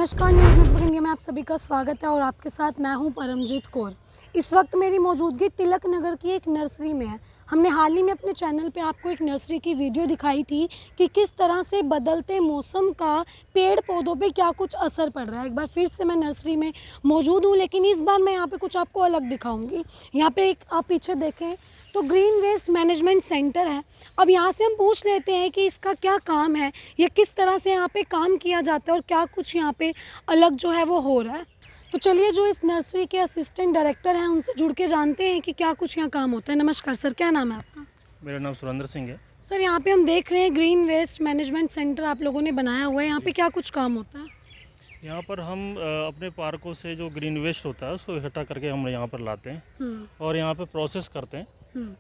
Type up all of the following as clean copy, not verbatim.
नमस्कार, news network India में आप सभी का स्वागत है और आपके साथ मैं हूं परमजीत कौर। इस वक्त मेरी मौजूदगी तिलक नगर की एक नर्सरी में है। हमने हाल ही में अपने चैनल पे आपको एक नर्सरी की वीडियो दिखाई थी कि किस तरह से बदलते मौसम का पेड़ पौधों पे क्या कुछ असर पड़ रहा है। एक बार फिर से मैं नर्सरी में मौजूद हूँ, लेकिन इस बार मैं यहाँ पे कुछ आपको अलग दिखाऊंगी। यहाँ पे एक आप पीछे देखें तो ग्रीन वेस्ट मैनेजमेंट सेंटर है। अब यहाँ से हम पूछ लेते हैं कि इसका क्या काम है, ये किस तरह से यहाँ पे काम किया जाता है और क्या कुछ यहाँ पे अलग जो है वो हो रहा है। तो चलिए जो इस नर्सरी के असिस्टेंट डायरेक्टर हैं उनसे जुड़ के जानते हैं कि क्या कुछ यहाँ काम होता है। नमस्कार सर, क्या नाम है आपका? मेरा नाम सुरेंद्र सिंह है। सर यहाँ पे हम देख रहे हैं ग्रीन वेस्ट मैनेजमेंट सेंटर आप लोगों ने बनाया हुआ है, यहाँ पे क्या कुछ काम होता है? यहाँ पर हम अपने पार्कों से जो ग्रीन वेस्ट होता है उसको इकट्ठा करके हम यहाँ पर लाते हैं और यहाँ पे प्रोसेस करते हैं।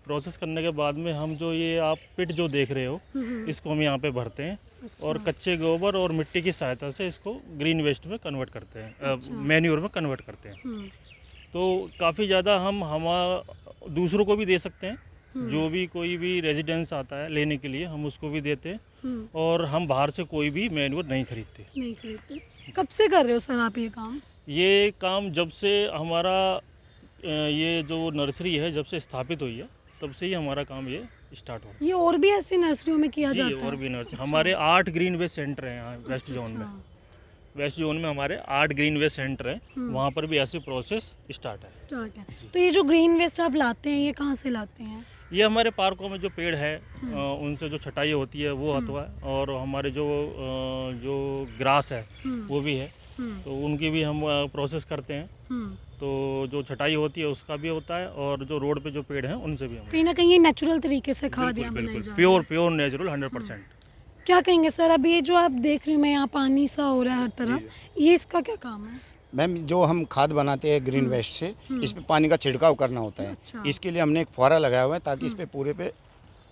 प्रोसेस करने के बाद में हम जो ये आप पिट जो देख रहे हो इसको हम यहाँ पे भरते हैं। अच्छा। और कच्चे गोबर और मिट्टी की सहायता से इसको ग्रीन वेस्ट में कन्वर्ट करते हैं, अच्छा। मैन्योर में कन्वर्ट करते हैं। तो काफ़ी ज़्यादा हम दूसरों को भी दे सकते हैं। जो भी कोई भी रेजिडेंस आता है लेने के लिए हम उसको भी देते हैं और हम बाहर से कोई भी मैन्योर नहीं खरीदते। कब से कर रहे हो सर आप ये काम? ये काम जब से हमारा ये जो नर्सरी है जब से स्थापित हुई है तब से ही हमारा काम ये स्टार्ट हो। ये और भी ऐसी नर्सरियों में किया जी, जाता है? और भी नर्सरी हमारे 8 ग्रीन वेस्ट सेंटर हैं यहाँ वेस्ट जोन में। वेस्ट जोन में हमारे 8 ग्रीन वेस्ट सेंटर हैं, वहाँ पर भी ऐसी प्रोसेस स्टार्ट है। तो ये जो ग्रीन वेस्ट आप लाते हैं ये कहाँ से लाते हैं? ये हमारे पार्कों में जो पेड़ है उनसे जो छटाई होती है वो होता है और हमारे जो ग्रास है वो भी है तो उनकी भी हम प्रोसेस करते हैं। तो जो छटाई होती है उसका भी होता है और जो रोड पे जो पेड़ हैं उनसे भी हम कहीं ना कहीं ये नेचुरल तरीके से खाद यहाँ बनाई जा रही है। Pure natural 100%। क्या कहेंगे सर, अब ये जो आप देख रहे हो मैं यहाँ पानी सा हो रहा है हर तरफ, ये इसका क्या काम है? मैम जो हम खाद बनाते हैं ग्रीन वेस्ट से इस पे पानी का छिड़काव करना होता है। अच्छा। इसके लिए हमने एक फुहारा लगाया हुआ है ताकि इस पे पूरे पे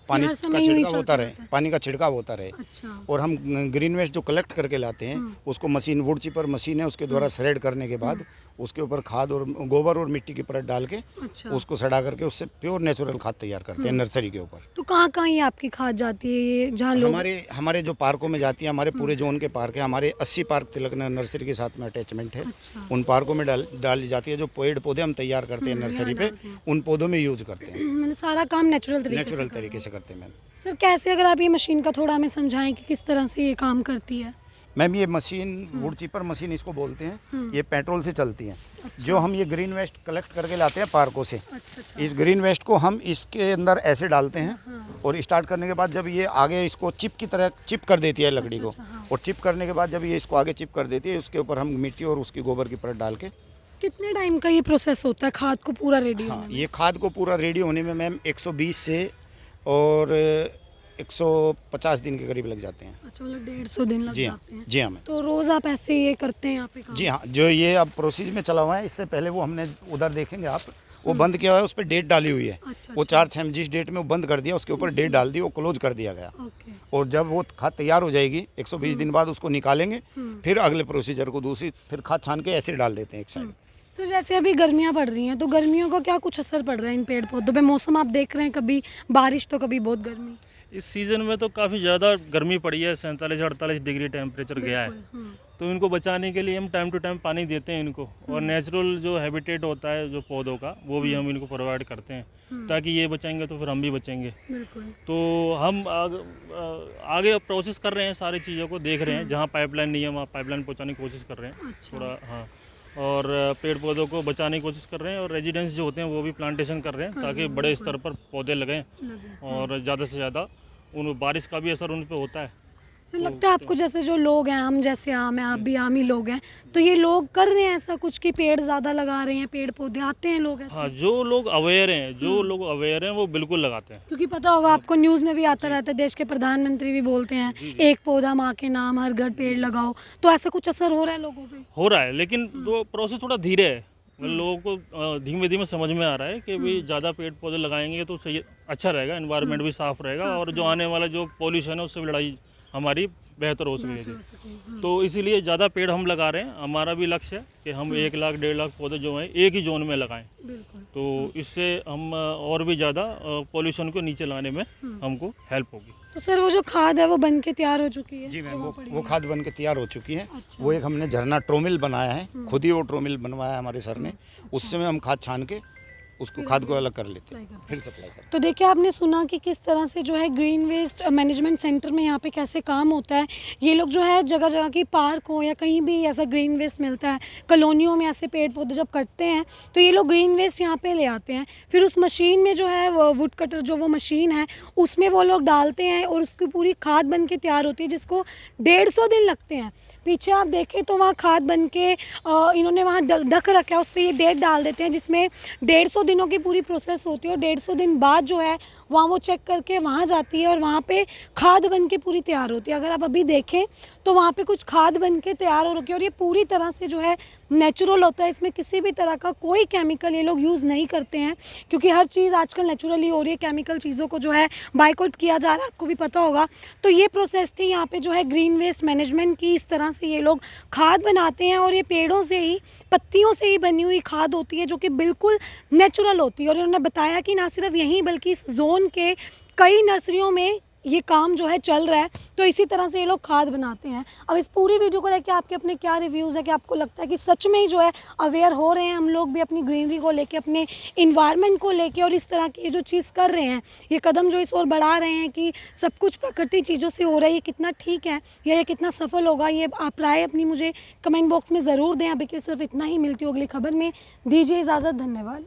पानी हर का समय यूं ही छिड़काव होता चलता रहे, रहता है। पानी का छिड़काव होता रहे। अच्छा। और हम ग्रीन वेस्ट जो कलेक्ट करके लाते हैं उसको मशीन वुड चिपर मशीन है उसके द्वारा श्रेड करने के बाद उसके ऊपर खाद और गोबर और मिट्टी की परत डाल के अच्छा। उसको सड़ा करके उससे प्योर नेचुरल खाद तैयार करते हैं नर्सरी के ऊपर। तो कहाँ ये आपकी खाद जाती है, ये जहाँ लोग? हमारे जो पार्कों में जाती है, हमारे पूरे जोन के पार्क है, हमारे 80 पार्क तिलक नर्सरी के साथ में अटैचमेंट है। अच्छा। उन पार्कों में डाली जाती है। जो पेड़ पौधे हम तैयार करते हैं नर्सरी पे उन पौधों में यूज करते हैं। मतलब सारा काम नेचुरल नेचुरल तरीके से करते हैं मैम। सर कैसे, अगर आप ये मशीन का थोड़ा हमें समझाएं कि किस तरह से ये काम करती है? मैम ये मशीन वुड चिपर मशीन इसको बोलते हैं। ये पेट्रोल से चलती है। जो हम ये ग्रीन वेस्ट कलेक्ट करके लाते हैं पार्कों से, अच्छा। इस ग्रीन वेस्ट को हम इसके अंदर ऐसे डालते हैं और स्टार्ट करने के बाद जब ये आगे इसको चिप की तरह चिप कर देती है लकड़ी को, और चिप करने के बाद जब ये इसको आगे चिप कर देती है उसके ऊपर हम मिट्टी और उसकी गोबर की परत डाल के। कितने टाइम का ये प्रोसेस होता है खाद को पूरा रेडी हाँ, होने में? ये खाद को पूरा रेडी होने में मैम 120 से और 150 दिन के करीब लग जाते हैं। अच्छा, मतलब 150 दिन लग जी हाँ, जाते हैं। जी हाँ मैम। तो रोज आप ऐसे ये करते हैं यहाँ पे काम? जी हाँ, जो ये अब प्रोसीज में चला हुआ है इससे पहले वो हमने उधर देखेंगे आप, वो बंद किया हुआ है, उस पर डेट डाली हुई है। अच्छा। वो 4-6 जिस डेट में वो बंद कर दिया उसके ऊपर डेट डाल दी, वो क्लोज कर दिया गया। ओके। और जब वो खाद तैयार हो जाएगी 120 दिन बाद उसको निकालेंगे, फिर अगले प्रोसीजर को दूसरी फिर खाद छान के ऐसे डाल देते हैं एक साइड। सर जैसे अभी गर्मियाँ पड़ रही हैं तो गर्मियों का क्या कुछ असर पड़ रहा है इन पेड़ पौधों पे? मौसम आप देख रहे हैं, कभी बारिश तो कभी बहुत गर्मी। इस सीज़न में तो काफ़ी ज़्यादा गर्मी पड़ी है, 47-48 डिग्री टेम्परेचर गया है। तो इनको बचाने के लिए हम टाइम टू टाइम पानी देते हैं इनको, और नेचुरल जो हैबिटेट होता है जो पौधों का वो भी हम इनको प्रोवाइड करते हैं ताकि ये बचेंगे तो फिर हम भी बचेंगे। बिल्कुल। तो हम आगे प्रोसेस कर रहे हैं, सारी चीज़ों को देख रहे हैं। जहाँ पाइपलाइन नहीं है वहाँ पाइपलाइन पहुँचाने की कोशिश कर रहे हैं। अच्छा। थोड़ा हाँ, और पेड़ पौधों को बचाने की कोशिश कर रहे हैं और रेजिडेंट्स जो होते हैं वो भी प्लांटेशन कर रहे हैं ताकि बड़े स्तर पर पौधे लगें और ज़्यादा से ज़्यादा उन बारिश का भी असर उन पे होता है। सर लगता है आपको जैसे जो लोग हैं, हम जैसे आम हैं, आप भी आम ही लोग हैं, तो ये लोग कर रहे हैं ऐसा कुछ कि पेड़ ज़्यादा लगा रहे हैं, पेड़ पौधे आते हैं लोग ऐसे? हाँ, जो लोग अवेयर हैं वो बिल्कुल लगाते हैं। क्योंकि पता होगा आपको न्यूज़ में भी आता रहता है, देश के प्रधानमंत्री भी बोलते हैं एक पौधा माँ के नाम, हर घर पेड़ लगाओ। तो ऐसा कुछ असर हो रहा है लोगों पे? हो रहा है, लेकिन वो प्रोसेस थोड़ा धीरे है। लोगों को धीमे धीमे समझ में आ रहा है कि भाई ज़्यादा पेड़ पौधे लगाएंगे तो सही अच्छा रहेगा, एनवायरनमेंट भी साफ रहेगा और जो आने वाला जो पॉल्यूशन है उससे भी लड़ाई हमारी बेहतर हो सके। तो इसीलिए ज़्यादा पेड़ हम लगा रहे हैं। हमारा भी लक्ष्य है कि हम 1 लाख 1.5 लाख पौधे जो हैं एक ही जोन में लगाएं। तो इससे हम और भी ज़्यादा पॉल्यूशन को नीचे लाने में हमको हेल्प होगी। तो सर वो जो खाद है वो बन के तैयार हो चुकी है? जी मैम, जो वहाँ वो पड़ी वो है। खाद बन के तैयार हो चुकी है। अच्छा। वो एक हमने झरना ट्रोमिल बनाया है, खुद ही वो ट्रोमिल बनवाया है हमारे सर ने। उससे में हम खाद छान के उसको खाद को अलग कर लेते हैं, फिर सप्लाई करते हैं। तो देखिए आपने सुना कि किस तरह से जो है ग्रीन वेस्ट मैनेजमेंट सेंटर में यहाँ पे कैसे काम होता है। ये लोग जो है जगह जगह की पार्क हो या कहीं भी ऐसा ग्रीन वेस्ट मिलता है, कॉलोनियों में ऐसे पेड़ पौधे जब कटते हैं तो ये लोग ग्रीन वेस्ट यहाँ पे ले आते हैं। फिर उस मशीन में जो है वो वुड कटर जो वो मशीन है उसमें वो लोग डालते हैं और उसकी पूरी खाद बन के तैयार होती है, जिसको 150 दिन लगते हैं। पीछे आप देखें तो वहाँ खाद बन के इन्होंने वहाँ ढक रखा है, उस पर ये डेट डाल देते हैं जिसमें 150 दिनों की पूरी प्रोसेस होती है और 150 दिन बाद जो है वहाँ वो चेक करके वहाँ जाती है और वहाँ पे खाद बन के पूरी तैयार होती है। अगर आप अभी देखें तो वहाँ पे कुछ खाद बन के तैयार हो रखी है और ये पूरी तरह से जो है नेचुरल होता है। इसमें किसी भी तरह का कोई केमिकल ये लोग यूज़ नहीं करते हैं, क्योंकि हर चीज़ आजकल नेचुरली हो रही है। केमिकल चीज़ों को जो है बाइकआउट किया जा रहा है, आपको भी पता होगा। तो ये प्रोसेस थी यहाँ पे जो है ग्रीन वेस्ट मैनेजमेंट की। इस तरह से ये लोग खाद बनाते हैं और ये पेड़ों से ही, पत्तियों से ही बनी हुई खाद होती है जो कि बिल्कुल नेचुरल होती है। और इन्होंने बताया कि ना सिर्फ यहीं बल्कि इस जोन के कई नर्सरियों में ये काम जो है चल रहा है। तो इसी तरह से ये लोग खाद बनाते हैं। अब इस पूरी वीडियो को लेके आपके अपने क्या रिव्यूज़ है कि आपको लगता है कि सच में ही जो है अवेयर हो रहे हैं हम लोग भी अपनी ग्रीनरी को लेके, अपने इन्वायरमेंट को लेके, और इस तरह की जो चीज़ कर रहे हैं, ये कदम जो इस ओर बढ़ा रहे हैं कि सब कुछ प्रकृति चीज़ों से हो रहा है, ये कितना ठीक है या ये कितना सफल होगा, ये आप राय अपनी मुझे कमेंट बॉक्स में ज़रूर दें। अभी के सिर्फ इतना ही, मिलती होगी अगली खबर में। दीजिए इजाज़त, धन्यवाद।